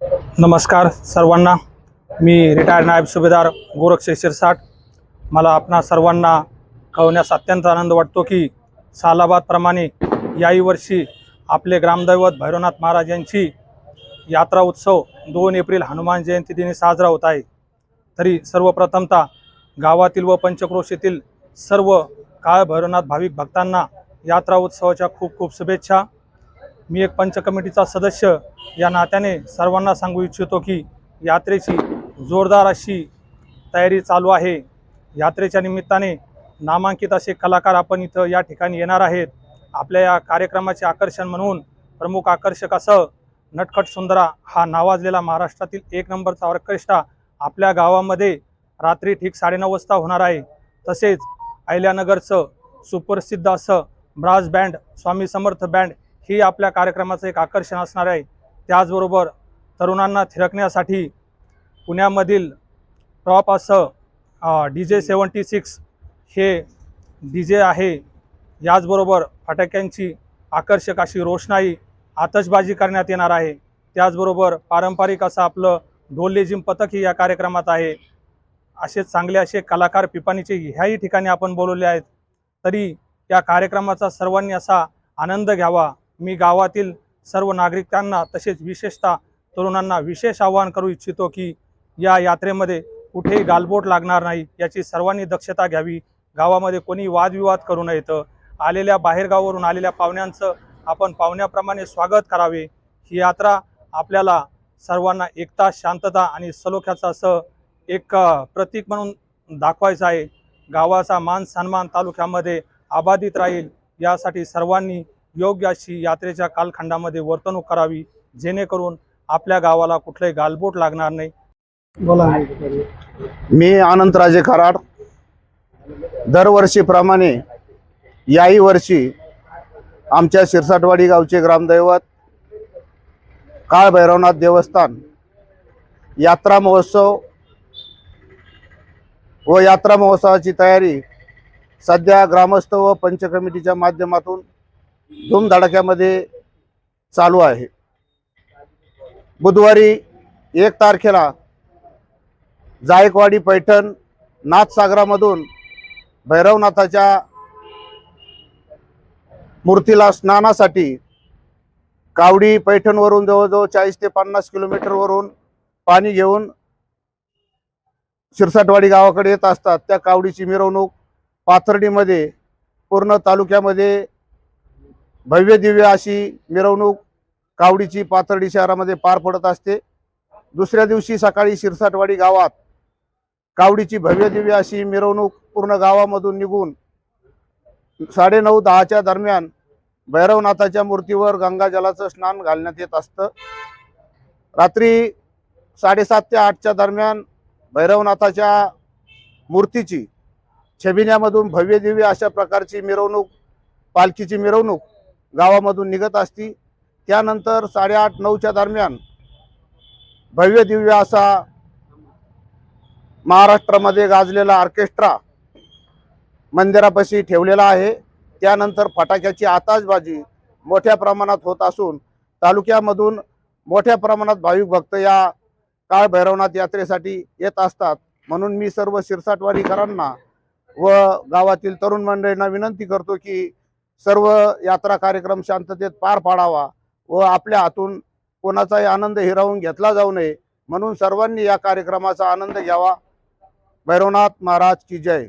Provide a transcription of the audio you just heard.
नमस्कार सर्वांना। मी रिटायर्ड नायब सुभेदार गोरक्षे शिरसाट। मला आपणा सर्वांना कळवण्यास अत्यंत आनंद वाटतो की सालाबादप्रमाणे याही वर्षी आपले ग्रामदैवत भैरवनाथ महाराज यांची यात्रा उत्सव 2 एप्रिल हनुमान जयंती दिनी साजरा होत आहे। तरी सर्वप्रथमतः गावातील व पंचक्रोशीतील सर्व काळ भैरवनाथ भाविक भक्तांना यात्रा उत्सवाच्या खूप खूप शुभेच्छा। मी एक पंच कमिटीचा सदस्य या नात्याने सर्वांना सांगू इच्छितो की यात्रेची जोरदार अशी तयारी चालू आहे। यात्रेच्या निमित्ताने नामांकित असे कलाकार आपण इथं या ठिकाणी येणार आहेत। आपल्या या कार्यक्रमाचे आकर्षण म्हणून प्रमुख आकर्षक असं नटखट सुंदरा हा नावाजलेला महाराष्ट्रातील 1 नंबरचा ऑर्केस्ट्रा आपल्या गावामध्ये रात्री ठीक 9:30 वाजता होणार आहे। तसेच अहिल्यानगरचं सुप्रसिद्ध असं brass band Swami Samarth band ही आपल्या कार्यक्रमाचं एक आकर्षण असणार आहे। त्याचबरोबर तरुणांना थिरकण्यासाठी पुण्यामधील टॉप असं DJ 76 हे DJ आहे। याचबरोबर फटाक्यांची आकर्षक अशी रोषणाई आतषबाजी करण्यात येणार आहे। त्याचबरोबर पारंपरिक असं आपलं ढोल लेझिम पथकही या कार्यक्रमात आहे। असे चांगले असे कलाकार पिपाणीचे ह्याही ठिकाणी आपण बोलवले आहेत। तरी या कार्यक्रमाचा सर्वांनी असा आनंद घ्यावा। मी गावातील सर्व नागरिकांना तसेच विशेषतः तरुणांना विशेष आवाहन करू इच्छितो की या यात्रेमध्ये कुठेही गालबोट लागणार नाही याची सर्वांनी दक्षता घ्यावी। गावामध्ये कोणी वादविवाद करू नयेत। आलेल्या बाहेरगावावरून आलेल्या पाहुण्यांचं आपण पाहुण्याप्रमाणे स्वागत करावे। ही यात्रा आपल्याला सर्वांना एकता, शांतता आणि सलोख्याचं असं एक प्रतीक म्हणून दाखवायचं आहे। गावाचा मान सन्मान तालुक्यामध्ये अबाधित राहील यासाठी सर्वांनी योग्य अशी यात्रेच्या कालखंडामध्ये वर्तणूक करावी, जेणेकरून आपल्या गावाला कुठलाही गालबोट लागणार नाही। बोला। मी अनंतराजे कराड। दरवर्षीप्रमाणे याही वर्षी आमच्या शिरसाटवाडी गावचे ग्रामदैवत काळ भैरवनाथ देवस्थान यात्रा महोत्सव व यात्रा महोत्सवाची तयारी सध्या ग्रामस्थ व पंच कमिटीच्या माध्यमातून धूमधडाक्यामध्ये चालू आहे। बुधवारी 1 तारखेला जायकवाडी पैठण नाथसागरामधून भैरवनाथाच्या मूर्तीला स्नानासाठी कावडी पैठणवरून जवळजवळ 40 ते 50 किलोमीटरवरून पाणी घेऊन शिरसाटवाडी गावाकडे येत असतात। त्या कावडीची मिरवणूक पाथर्डीमध्ये पूर्ण तालुक्यामध्ये भव्य दिव्य अशी मिरवणूक कावडीची पाथर्डी शहरामध्ये पार पडत असते। दुसऱ्या दिवशी सकाळी शिरसाटवाडी गावात कावडीची भव्य दिव्य अशी मिरवणूक पूर्ण गावामधून निघून 9:30-10च्या दरम्यान भैरवनाथाच्या मूर्तीवर गंगाजलाचं स्नान घालण्यात येत असतं। रात्री 7:30 ते 8च्या दरम्यान भैरवनाथाच्या मूर्तीची छबिन्यामधून भव्य दिव्य अशा प्रकारची मिरवणूक, पालखीची मिरवणूक गावामधून निघत असती। त्यानंतर 8:30-9च्या दरम्यान भव्य दिव्य असा महाराष्ट्रामध्ये गाजलेला ऑर्केस्ट्रा मंदिरापाशी ठेवलेला आहे। त्यानंतर फटाक्याची आतषबाजी मोठ्या प्रमाणात होत असून तालुक्यामधून मोठ्या प्रमाणात भाविक भक्त या काळ भैरवनाथ यात्रेसाठी येत असतात। म्हणून मी सर्व शिरसाटवाडीकरांना व गावातील तरुण मंडळींना विनंती करतो की सर्व यात्रा कार्यक्रम शांततेत पार पाडावा व आपल्या हातून कोणाचाही आनंद हिरावून घेतला जाऊ नये, म्हणून सर्वांनी या कार्यक्रमाचा आनंद घ्यावा। भैरवनाथ महाराज की जय।